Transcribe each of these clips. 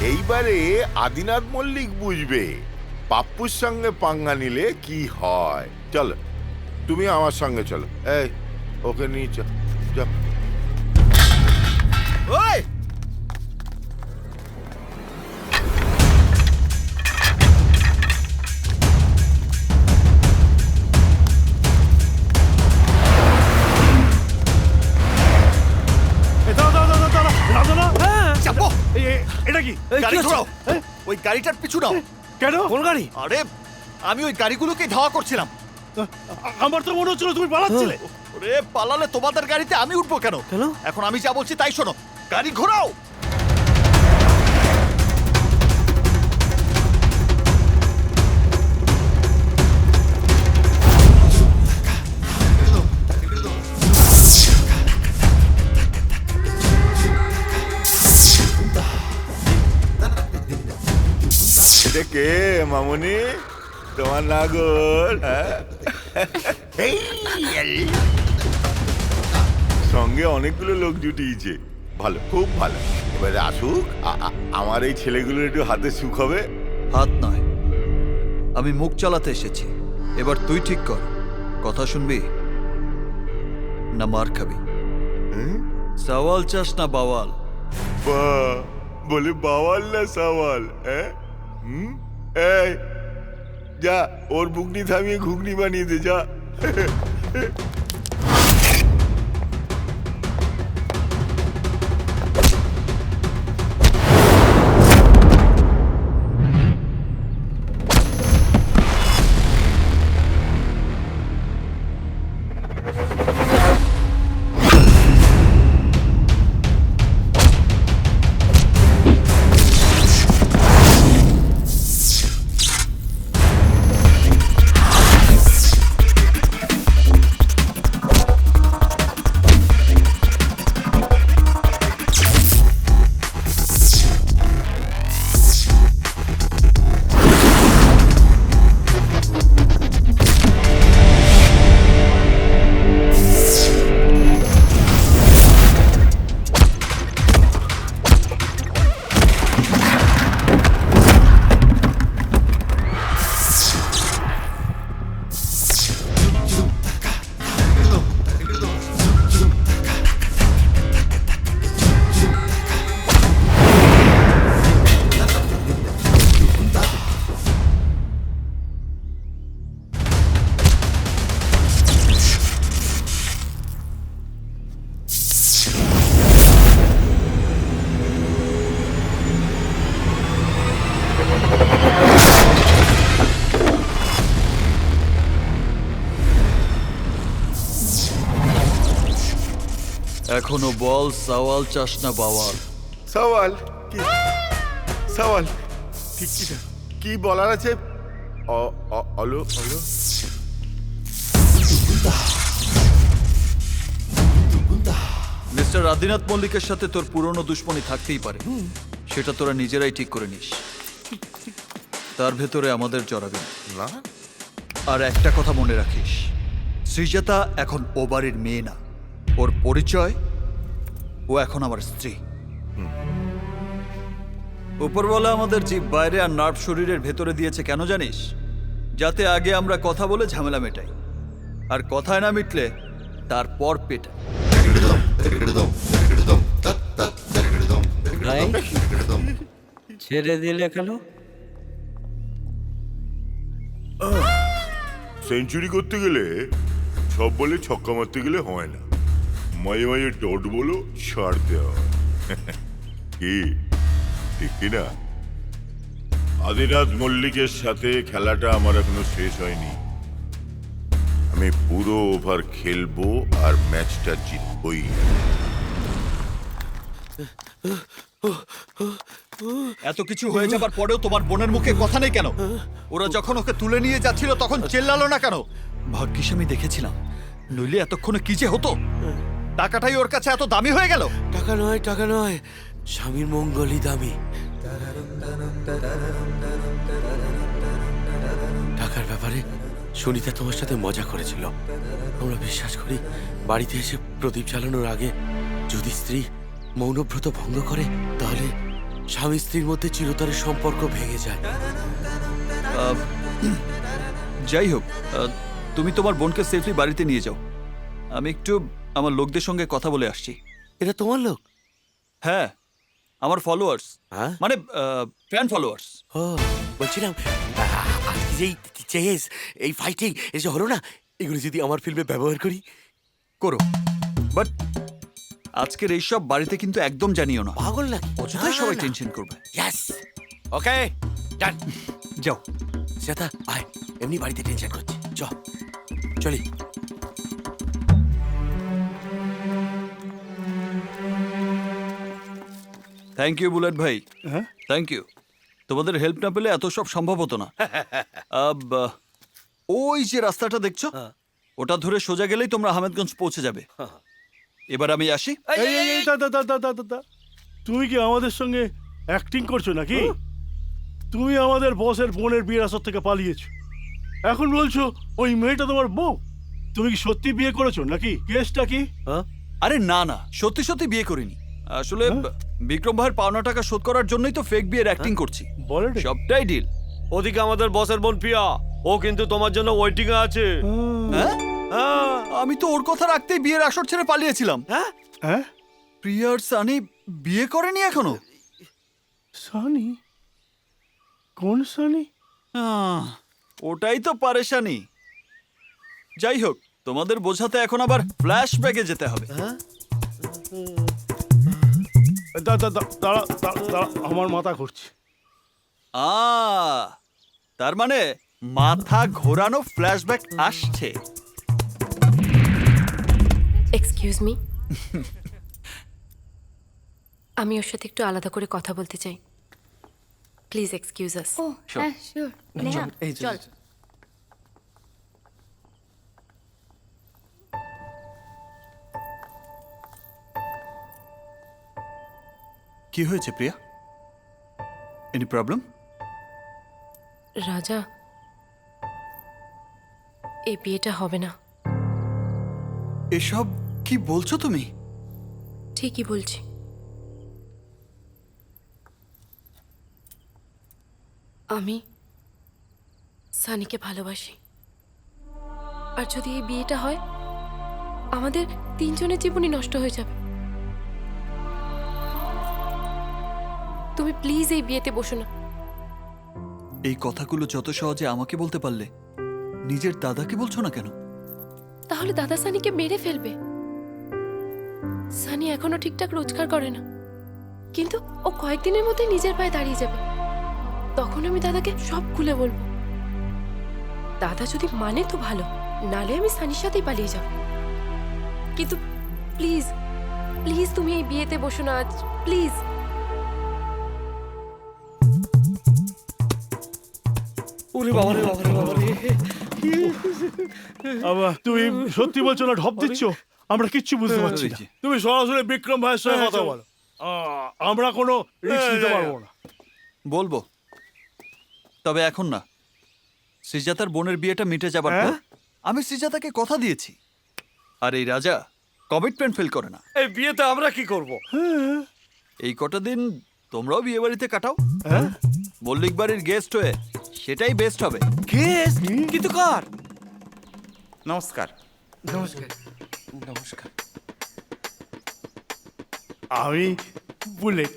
এইবারে আদিনাথ মল্লিক বুঝবে পাপ্পুর সঙ্গে পাঙ্গা নিলে কি হয়। চলো তুমি আমার সঙ্গে চলো, এই ওকে নিয়ে চল। ওই চাপো। এটা কি গাড়ি ঘোরাও, ওই গাড়িটার পিছু নাও। কেন? কোন গাড়ি? আরে আমি ওই গাড়িগুলোকে ধাওয়া করছিলাম। আমার তো মনে হচ্ছিল তুমি পালাচ্ছিলে। ওরে পালালে তোমাদের গাড়িতে আমি উঠবো কেন? কেন? এখন আমি যা বলছি তাই শোনো, গাড়ি ঘোরাও। এটা কে মামুনি? তোমার নাগর? সঙ্গে অনেকগুলো লোক জুটিয়েছে, ভালো, খুব ভালো। এবারে আসুক, আমার এই ছেলেগুলোর একটু হাতে সুখ হবে। হাত নয়, আমি মুখ চালাতে এসেছি। এবার তুই ঠিক কর, কথা শুনবি না মার খাবি। সওয়াল চাস না বাওয়াল? বলে বাওয়াল না সওয়াল? এই যা, ওর বুকনি থামিয়ে ঘুগনি বানিয়ে দে, যা। এখনো বল, সওয়াল চাস না বাওয়াল? সওয়াল কি? সওয়াল ঠিক কি? কি বলার আছে? অলো অলো মিস্টার আদিনাথ মল্লিকের সাথে তোর পুরনো দুশ্মনী থাকতেই পারে, সেটা তোরা নিজেরাই ঠিক করে নিস। তার ভেতরে আমাদের জড়াবি না। আর একটা কথা মনে রাখিস, শ্রীজাতা এখন ও বাড়ির মেয়ে না, ওর পরিচয় ও এখন আমার স্ত্রী। উপরওয়ালা আমাদের জীব বাইরে আর নার্ভ শরীরের ভেতরে দিয়েছে কেন জানিস? যাতে আগে আমরা কথা বলে ঝামেলা মেটাই, আর কথায় না মিটলে তারপর পেটা। ছেড়ে দিলে কেন? সেঞ্চুরি করতে গেলে সব বলে ছক্কা মারতে গেলে হয় না, মাঝে মাঝে ডট বলো ছাড়তে হয়। কি ঠিক না? আদিনাথ মল্লিকের সাথে খেলাটা আমার এখনো শেষ হয়নি। আমি পুরো ওভার খেলবো আর ম্যাচটা জিতবই। এত কিছু হয়ে যাবার পরেও তোমার বোনের মুখে কথা নেই কেন? ওরা যখন ওকে তুলে নিয়ে যাচ্ছিল তখন চেল্লালো না কেন? ভাগ্যিস আমি দেখেছিলাম, নইলে এতক্ষণে কি যে হতো। টাকাটাই ওর কাছে এত দামি হয়ে গেল। টাকা নয়, টাকা নয়, স্বামীর মঙ্গলই দামি। টাকার ব্যাপারে সুনিতা তোমার সাথে মজা করেছিল, আমরা বিশ্বাস করি। বাড়িতে এসে প্রদীপ জ্বালানোর আগে যদি স্ত্রী মৌনব্রত ভঙ্গ করে, তাহলে স্বামী স্ত্রীর মধ্যে চিরতরের সম্পর্ক ভেঙে যায়। যাই হোক, তুমি তোমার বোনকে সেফলি বাড়িতে নিয়ে যাও। আমি একটু আমার লোকদের সঙ্গে কথা বলে আসছি। এটা তোমার লোক? হ্যাঁ, আমার ফলোয়ার্স, হ্যাঁ? মানে ফ্যান ফলোয়ার্স। ও, বলছিলাম আজকে যেই চেস, এই ফাইটিং এই যে হলো না, এগুলো যদি আমার ফিল্মে ব্যবহার করি। করো, বাট আজকের এইসব বাড়িতে কিন্তু একদম জানিও না। পাগল নাকি? অযথাই সবাই টেনশন করবে। ইয়েস, ওকে, ডান। যাও। শ্বেতা, আয়, এমনি বাড়িতে টেনশন করছি, চ চলি। থ্যাংক ইউ বুলেট ভাই, থ্যাংক ইউ। তোমাদের হেল্প না পেলে এত সব সম্ভব হতো না। ওই যে রাস্তাটা দেখছো, ওটা ধরে সোজা গেলেই তোমরা আহমেদগঞ্জ পৌঁছে যাবে। এবার আমি আসি। এই, দাদা, তুমি কি আমাদের সঙ্গে অ্যাক্টিং করছো নাকি? তুমি আমাদের বসের বোনের বিয়ের আসর থেকে পালিয়েছো, এখন বলছো ওই মেয়েটা তোমার বউ। তুমি কি সত্যি বিয়ে করেছো নাকি? কেসটা কি? আরে না না, সত্যি সত্যি বিয়ে করিনি। আসলে বিক্রম ভাইয়ের পাওনা টাকা শোধ করার জন্যই তো ফেক বিয়ের অ্যাক্টিং করছি। বলে সবটাই ডিল। ওদিকে আমাদের বসের বোন প্রিয়া, ও কিন্তু তোমার জন্য ওয়েটিং এ আছে। হ্যাঁ? আমি তো ওর কথা রাখতেই বিয়ের আসর ছেড়ে পালিয়েছিলাম। হ্যাঁ, প্রিয়ার সানি বিয়ে করেনি এখনো? সানি? কোন সানি? ওটাই তো পারেশানি। যাই হোক, তোমাদের বোঝাতে এখন আবার ফ্ল্যাশব্যাকে যেতে হবে। দাঁড়া, আমার মাথা ঘুরছে। তার মানে মাথা ঘোরানো ফ্ল্যাশব্যাক আসছে। এক্সকিউজ মি, আমি ওর সাথে একটু আলাদা করে কথা বলতে চাই। প্লিজ এক্সকিউজ আস। ও হ্যাঁ শিওর, নেহা চল। কি হয়েছে প্রিয়া? Any problem? রাজা, এই বিয়েটা হবে না। এসব কি বলছো তুমি? ঠিকই বলছি। আমি সানিকে ভালোবাসি, আর যদি এই বিয়েটা হয় আমাদের তিনজনের জীবনই নষ্ট হয়ে যাবে। তুমি প্লিজ এই বিয়েতে বসো না। এই কথাগুলো যত সহজে আমাকে বলতে পারলে, নিজের দাদাকে বলছো না কেন? তাহলে দাদা সানিকে মেরে ফেলবে। সানি এখনো ঠিকঠাক রোজগার করে না, কিন্তু ও কয়েকদিনের মধ্যে নিজের পায়ে দাঁড়িয়ে যাবে। তখন আমি দাদাকে সব খুলে বলবো। দাদা যদি মানে তো ভালো, নালে আমি সানির সাথেই পালিয়ে যাব। কিন্তু প্লিজ প্লিজ তুমি এই বিয়েতে বসো না আজ, প্লিজ। ওরে বাবা রে, বাবা রে, বাবা রে। আবার তুমি সত্যি বলছো না ঢপ দিচ্ছ? আমরা কিচ্ছু বুঝতে পারছি না। তুমি সরাসরি বিক্রম ভাইয়ের সঙ্গে কথা বলো। আমরা কোনো রিস্ক নিতে পারবো না। বলবো, তবে এখন না। শ্রীজাতার বোনের বিয়েটা মিটে যাবার পর আমি শ্রীজাতাকে কথা দিয়েছি। আর এই রাজা কমিটমেন্ট ফেল করে না। এই বিয়েতে আমরা কি করব? এই কটা দিন তোমরাও বিয়ে বাড়িতে কাটাও, মল্লিক বাড়ির গেস্ট হয়ে। সেটাই বেস্ট হবে। কেস কিন্তু কার? নমস্কার। নমস্কার। আমি বুলেট,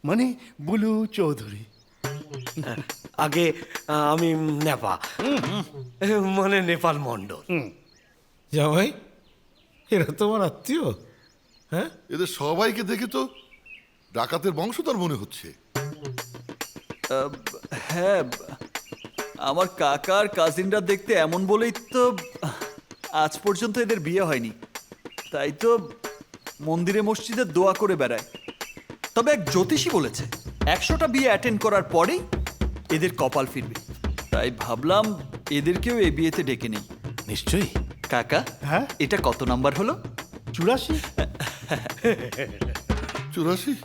মানে বুলু চৌধুরী। আগে আমি নেপা, মানে নেপাল মন্ডল। জামাই, এরা তোমার আত্মীয়? হ্যাঁ, এদের সবাইকে দেখে তো ডাকাতের বংশধর মনে হচ্ছে। হ্যাঁ, আমার কাকার কাজিনরা দেখতে এমন বলেই তো আজ পর্যন্ত এদের বিয়ে হয়নি। তাই তো মন্দিরে মসজিদে দোয়া করে বেড়ায়। তবে এক জ্যোতিষী বলেছে 100টা বিয়ে অ্যাটেন্ড করার পরেই এদের কপাল ফিরবে। তাই ভাবলাম এদেরকেও এই বিয়েতে ডেকে নেই। নিশ্চয়ই। কাকা, হ্যাঁ? এটা কত নাম্বার হলো? 84। 84?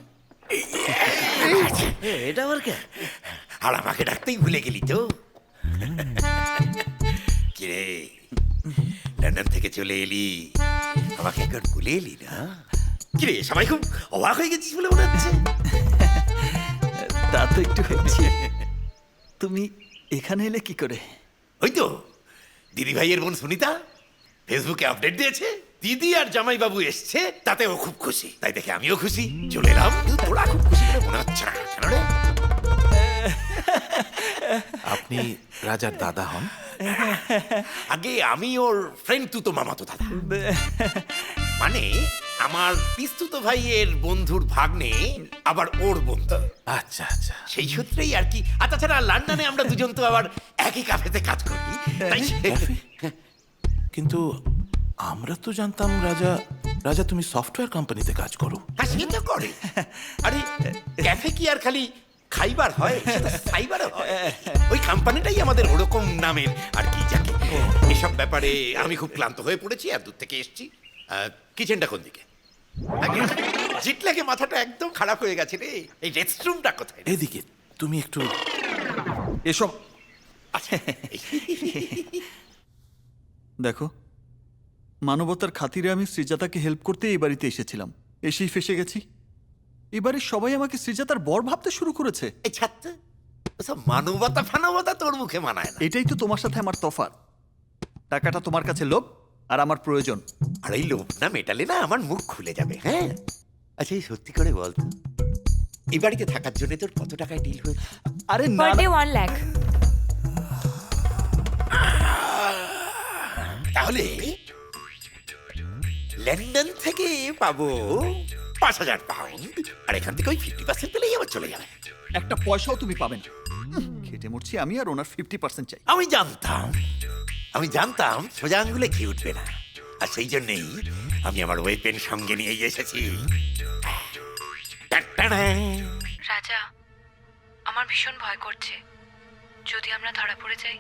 এটা আবার কে? আর আমাকে ডাকতেই ভুলে গেলি তো? কিরে, লন্ডন থেকে চলে এলি, আমাকে একবার ভুলে এলি না? কিরে সবাই খুব অবাক হয়ে গেছিস বলে মনে হচ্ছে। তা তো একটু হয়েছে। তুমি এখানে এলে কি করে? ওই তো দিদি ভাইয়ের বোন সুনিতা ফেসবুকে আপডেট দিয়েছে দিদি আর জামাইবাবু এসছে, তাতে ও খুব খুশি। তাই দেখে আমিও খুশি, চলে এলাম। কিন্তু তোরা খুব খুশি বলে মনে হচ্ছে না কেন রে? আপনি রাজার দাদা হন? আগে আমি ওর ফ্রেন্ড, তুই তো মামাতো দাদা। মানে আমার পিস্তুতো ভাইয়ের বন্ধুর ভাগ্নে, আবার ওর বন্ধু। আচ্ছা আচ্ছা। সেই সূত্রেই আর কি। আর তাছাড়া লন্ডনে আমরা দুজন তো আবার একই কাফেতে কাজ করি, তাই ক্যাফে? কিন্তু আমরা তো জানতাম রাজা তুমি সফটওয়্যার কোম্পানিতে কাজ করো। হাসি তো করে। আরে ক্যাফে কি আর খালি খাইবার হয়, সেটা সাইবারও হয়। ওই কোম্পানিটাই আমাদের ওরকম নামের আর কি যাকে। এসব ব্যাপারে আমি খুব ক্লান্ত হয়ে পড়েছি আর দূর থেকে এসেছি। কিচেনটা কোন দিকে? জিট লাগে মাথাটা একদম খারাপ হয়ে গেছে রে। এই রেস্টরুমটা কোথায় রে? এদিকে তুমি একটু এসব আচ্ছা, দেখো, মানবতার খাতিরে আমি শ্রীজাতাকে হেল্প করতে এই বাড়িতে এসেছিলাম, এসেই ফেসে গেছি। এবারে সবাই আমাকে শ্রীজাতার বর ভাবতে শুরু করেছে। এই ছাত্র ওসব মানবতা ফানবতা তোর মুখে মানায় না। এটাই তো তোমার সাথে আমার তফাৎ। টাকাটা তোমার কাছে লোভ আর আমার প্রয়োজন। আর এই লোভ না মেটালে না আমার মুখ খুলে যাবে। হ্যাঁ আচ্ছা, এই সত্যি করে বল তো, এই বাড়িতে থাকার জন্য তোর কত টাকায় ডিল হয়েছে? আরে না পার ডে না, 1 লাখ। তাহলে লন্ডন থেকে পাবো 5,000 পাউন্ড, আর এখান থেকে ওই 50% পেলেই আমার চলে যাবে। একটা পয়সাও তুমি পাবে না। খেটে মরছি আমি, আর ওনার 50% চাই। আমি জানতাম সোজা আঙ্গুলে ঘি উঠবে না, আর সেই জন্যেই আমি আমার ওয়েপেন সঙ্গে নিয়ে এসেছি। টাটাডা। রাজা, আমার ভীষণ ভয় করছে। যদি আমরা ধরা পড়ে যাই,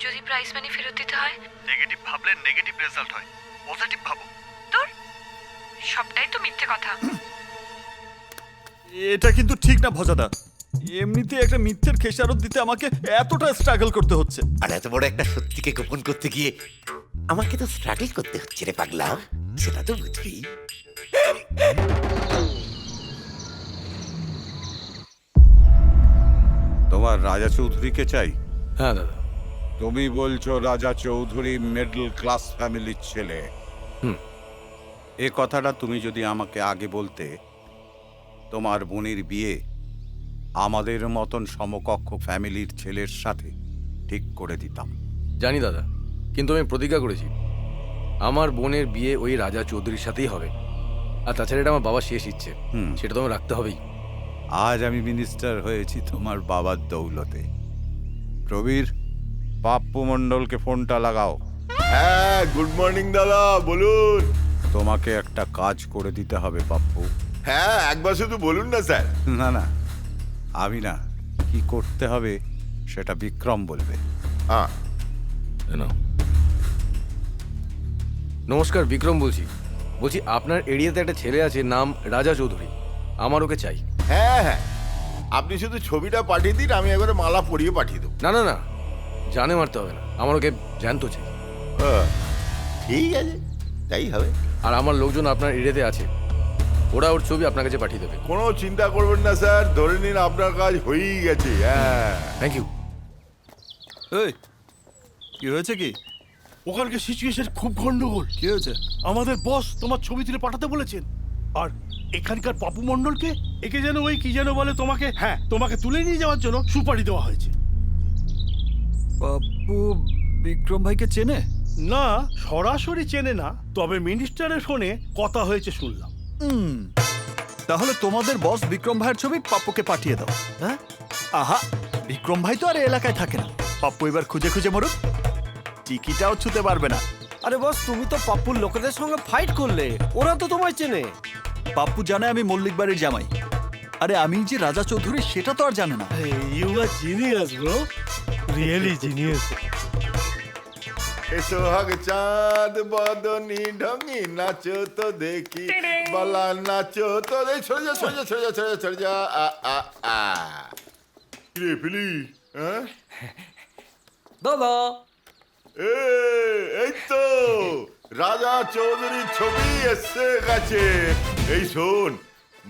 যদি প্রাইস মানি ফেরত দিতে হয়। নেগেটিভ ভাবলে নেগেটিভ রেজাল্ট হয়, পজিটিভ ভাবো। তোর সবটাই তো মিথ্যে কথা। এটা কিন্তু ঠিক না ভজাদা। এমনিতে একটা মিথ্যের খেসারত দিতে আমাকে এতটা স্ট্রাগল করতে হচ্ছে। আর এত বড় একটা সত্যিকে গোপন করতে গিয়ে আমাকে তো স্ট্রাগল করতে হচ্ছে রে পাগলা, সেটা তো বুঝবি। তোমার রাজা চৌধুরীকে চাই? হ্যাঁ দাদা। তুমি বলছো রাজা চৌধুরী মিডল ক্লাস ফ্যামিলির ছেলে। এ কথাটা তুমি যদি আমাকে আগে বলতে, তোমার বোনের বিয়ে আমাদের মতন সমকক্ষ ফ্যামিলির ছেলের সাথে ঠিক করে দিতাম। জানি দাদা, কিন্তু আমি প্রতিজ্ঞা করেছি আমার বোনের বিয়ে ওই রাজা চৌধুরীর সাথেই হবে। আর তাছাড়া এটা আমার বাবার শেষ ইচ্ছে, সেটা তো আমার রাখতে হবেই। আজ আমি মিনিস্টার হয়েছি তোমার বাবার দৌলতে। প্রবীর, পাপ্পু মণ্ডলকে ফোনটা লাগাও। হ্যাঁ, গুড মর্নিং দাদা, বলুন। তোমাকে একটা কাজ করে দিতে হবে পাপ্পু। হ্যাঁ, একবার শুধু বলুন না স্যার। না না, আমি না, কি করতে হবে সেটা বিক্রম বলবে। হ্যাঁ, নমস্কার, বিক্রম বলছি। আপনার এরিয়াতে একটা ছেলে আছে, নাম রাজা চৌধুরী। আমার ওকে চাই। হ্যাঁ হ্যাঁ, আপনি শুধু ছবিটা পাঠিয়ে দিন, আমি একবারে মালা পরিয়ে পাঠিয়ে দেবো। না না না, জানে মারতে হবে না, আমার ওকে জ্যান্ত চাই। ঠিক আছে, তাই হবে। আর আমার লোকজন আপনার এরিয়াতে আছে, ওরা ওর ছবি আপনার কাছে পাঠিয়ে দেবে। কোনো চিন্তা করবেন না স্যার, ধরে নিন আপনার কাজ হয়েই গেছে। হ্যাঁ, থ্যাংক ইউ। এই, কি হয়েছে? কি ওখানকার সিচুয়েশন খুব গন্ডগোল। কি হয়েছে? আমাদের বস তোমার ছবি তুলে পাঠাতে বলেছেন, আর এখানকার পাপু মণ্ডলকে, একে যেন ওই কি যেন বলে, তোমাকে তুলে নিয়ে যাওয়ার জন্য সুপারি দেওয়া হয়েছে। বাবু বিক্রম ভাইকে চেনে? না, সরাসরি চেনে না, তবে মিনিস্টারের ফোনে কথা হয়েছে শুনলাম। তাহলে তোমাদের বস বিক্রম ভাইয়ের ছবি পাপ্পুকে পাঠিয়ে দাও। হ্যাঁ, আহা, বিক্রম ভাই তো আর এই এলাকায় থাকে না। পাপ্পু এবার খুঁজে খুঁজে মরুক, টিকিটাও ছুতে পারবে না। আরে বস, তুমি তো পাপ্পুর লোকেদের সঙ্গে ফাইট করলে, ওরা তো তোমায় চেনে। পাপ্পু জানে আমি মল্লিক বাড়ির জামাই। আরে আমি যে রাজা চৌধুরী সেটা তো আর জানে না। You are genius bro, really genius. সোহাগ চাঁদ বদনি ঢঙ্গি নাচো তো দেখি, বলা নাচো তো দেখি। সরে যা, সরে যা, সরে যা, সরে যা, সরে যা। রে ফিলি, হ্যাঁ দাদা, এই তো রাজা চৌধুরীর ছবি এসে গেছে। এই শোন,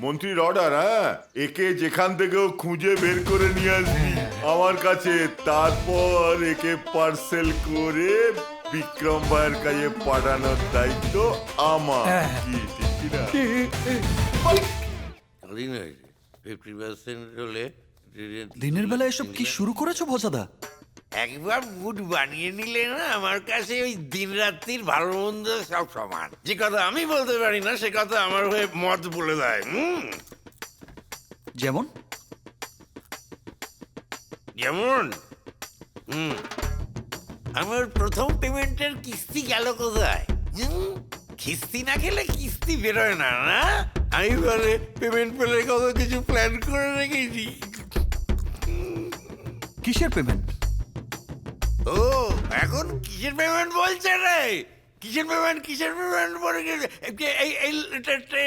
মন্ত্রীর অর্ডার, হ্যাঁ, একে যেখান থেকেও খুঁজে বের করে নিয়ে আসবি আমার কাছে, তারপর একে পার্সেল করে বিক্রম ভাইয়ের কাছে পাঠানোর দায়িত্ব আমার। কি ঠিক কি না? দিনের বেলা এসব কি শুরু করেছো ভজাদা? একবার মুড বানিয়ে নিলে না আমার কাছে ওই দিন রাত্রির ভালো মন্দ সব সমান। যে কথা আমি বলতে পারি না সে কথা আমার হয়ে মত বলে দেয়। যেমন যেমন আমার প্রথম পেমেন্টের কিস্তি গেল কোথায়? কিস্তি না খেলে কিস্তি বেরোয় না, না? আমি বলে পেমেন্ট পেলে কত কিছু প্ল্যান করে রেখেছি। কিসের পেমেন্ট? ও এখন কিসের পেমেন্ট বলছে রে? কিসের পেমেন্ট বলে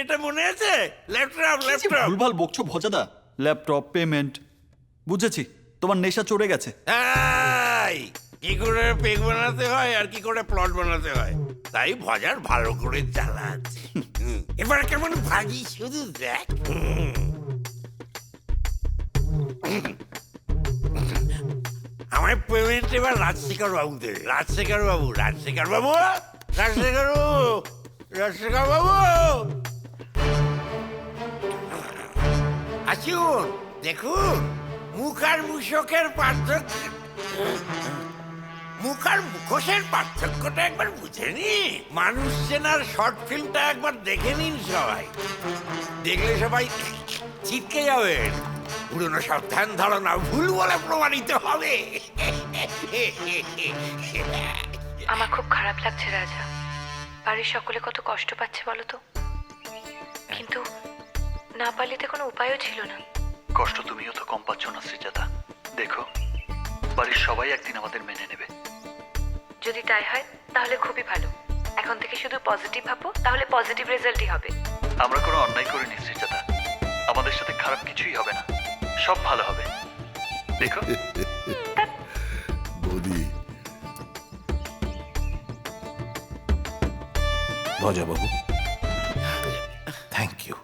এটা মনে আছে? ল্যাপটপ। ভুলভাল বকছো ভজাদা। ল্যাপটপ, পেমেন্ট, বুঝেছি। তোমার নেশা চড়ে গেছে। কি করে পেগ বানাতে হয় আর কি করে প্লট বানাতে হয় তাই ভজার ভালো করে চালাচ্ছে। এবার কেমন ভাজি শুধু দেখ। আমার পেমেন্ট এবার রাজশেখর বাবু দেবে। রাজশেখর বাবু আসুন, দেখুন মুখ আর মুখোশের পার্থক্যটা একবার বুঝে নিন। মানুষ চেনার শর্ট ফিল্মটা একবার দেখে নিন সবাই। দেখলে সবাই ছিটকে যাবেন। পুরনো সব ধ্যান ধারণা ভুল বলে প্রমাণিত হবে। আমার খুব খারাপ লাগছে রাজা। বাড়ির সকলে কত কষ্ট পাচ্ছে বলো তো। কিন্তু না পারলে কোনো উপায়ও ছিল না। কষ্ট তুমিও তো কম পাচ্ছ না শ্রীজাদা। দেখো, বাড়ির সবাই একদিন আমাদের মেনে নেবে। যদি তাই হয় তাহলে খুবই ভালো। এখন থেকে শুধু পজিটিভ ভাবো, তাহলে পজিটিভ রেজাল্টই হবে। আমরা কোনো অন্যায় করিনি শ্রীজাদা। আমাদের সাথে খারাপ কিছুই হবে না, সব ভালো হবে। দেখো বৌদি, ভজা বাবু, থ্যাংক ইউ।